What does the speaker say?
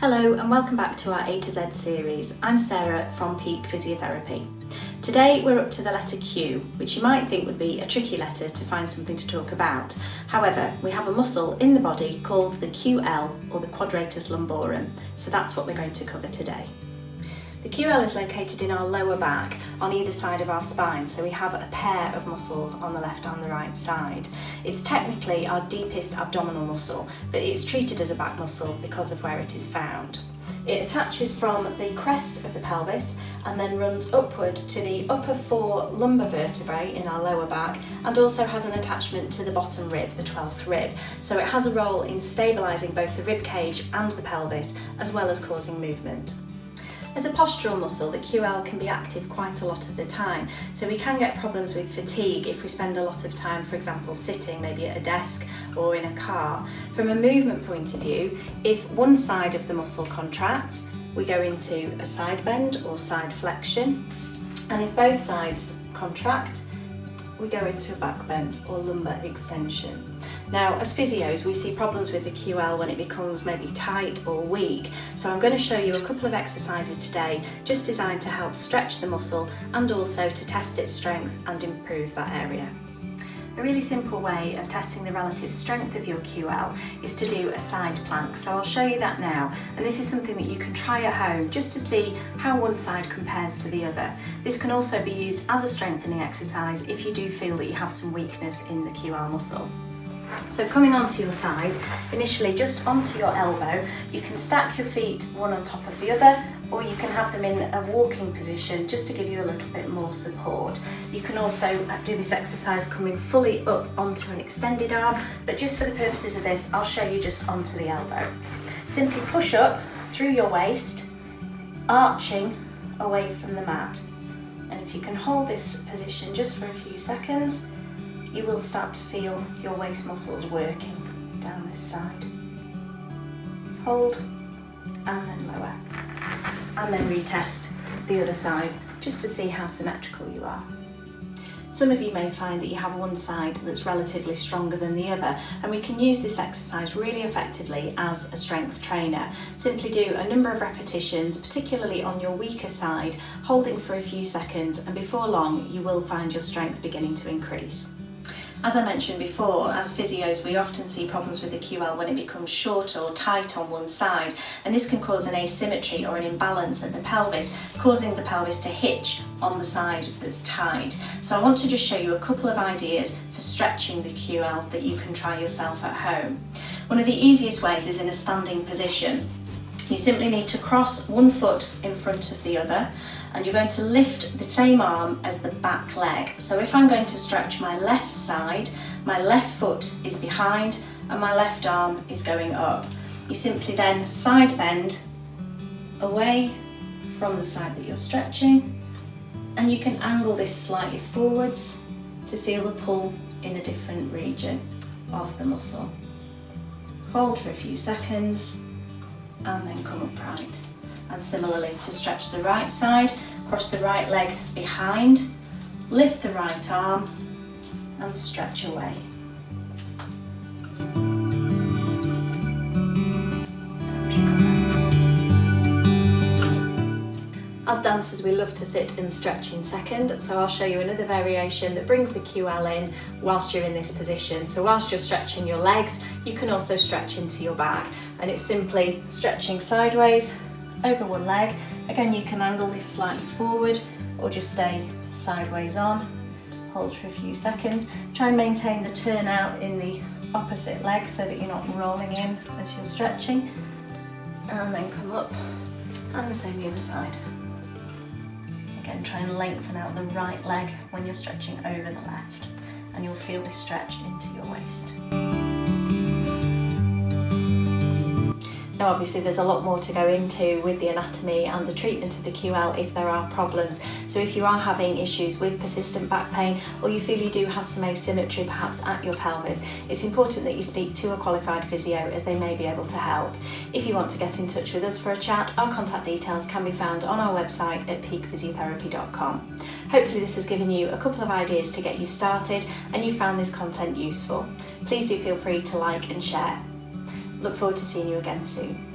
Hello and welcome back to our A to Z series. I'm Sarah from Peak Physiotherapy. Today we're up to the letter Q, which you might think would be a tricky letter to find something to talk about. However, we have a muscle in the body called the QL or the quadratus lumborum, so that's what we're going to cover today. The QL is located in our lower back on either side of our spine, so we have a pair of muscles on the left and the right side. It's technically our deepest abdominal muscle, but it's treated as a back muscle because of where it is found. It attaches from the crest of the pelvis and then runs upward to the upper 4 lumbar vertebrae in our lower back, and also has an attachment to the bottom rib, the 12th rib. So it has a role in stabilising both the rib cage and the pelvis, as well as causing movement. As a postural muscle, the QL can be active quite a lot of the time, so we can get problems with fatigue if we spend a lot of time, for example, sitting maybe at a desk or in a car. From a movement point of view, if one side of the muscle contracts, we go into a side bend or side flexion, and if both sides contract, we go into a back bend or lumbar extension. Now, as physios, we see problems with the QL when it becomes maybe tight or weak, so I'm going to show you a couple of exercises today just designed to help stretch the muscle and also to test its strength and improve that area. A really simple way of testing the relative strength of your QL is to do a side plank, so I'll show you that now, and this is something that you can try at home just to see how one side compares to the other. This can also be used as a strengthening exercise if you do feel that you have some weakness in the QL muscle. So coming onto your side, initially just onto your elbow, you can stack your feet one on top of the other, or you can have them in a walking position just to give you a little bit more support. You can also do this exercise coming fully up onto an extended arm, but just for the purposes of this, I'll show you just onto the elbow. Simply push up through your waist, arching away from the mat. And if you can hold this position just for a few seconds, you will start to feel your waist muscles working down this side. Hold, and then lower. And then retest the other side, just to see how symmetrical you are. Some of you may find that you have one side that's relatively stronger than the other, and we can use this exercise really effectively as a strength trainer. Simply do a number of repetitions, particularly on your weaker side, holding for a few seconds, and before long you will find your strength beginning to increase. As I mentioned before, as physios we often see problems with the QL when it becomes short or tight on one side, and this can cause an asymmetry or an imbalance at the pelvis, causing the pelvis to hitch on the side that's tight. So I want to just show you a couple of ideas for stretching the QL that you can try yourself at home. One of the easiest ways is in a standing position. You simply need to cross one foot in front of the other, and you're going to lift the same arm as the back leg. So if I'm going to stretch my left side, my left foot is behind and my left arm is going up. You simply then side bend away from the side that you're stretching, and you can angle this slightly forwards to feel the pull in a different region of the muscle. Hold for a few seconds and then come upright. And similarly to stretch the right side, cross the right leg behind, lift the right arm and stretch away. As dancers, we love to sit and stretch in second, so I'll show you another variation that brings the QL in whilst you're in this position. So whilst you're stretching your legs, you can also stretch into your back, and it's simply stretching sideways over one leg. Again, you can angle this slightly forward or just stay sideways on. Hold for a few seconds. Try and maintain the turnout in the opposite leg so that you're not rolling in as you're stretching. And then come up, and the same the other side. Again, try and lengthen out the right leg when you're stretching over the left, and you'll feel this stretch into your waist. Now obviously there's a lot more to go into with the anatomy and the treatment of the QL if there are problems. So if you are having issues with persistent back pain, or you feel you do have some asymmetry perhaps at your pelvis, it's important that you speak to a qualified physio, as they may be able to help. If you want to get in touch with us for a chat, our contact details can be found on our website at peakphysiotherapy.com. Hopefully this has given you a couple of ideas to get you started and you found this content useful. Please do feel free to like and share. Look forward to seeing you again soon.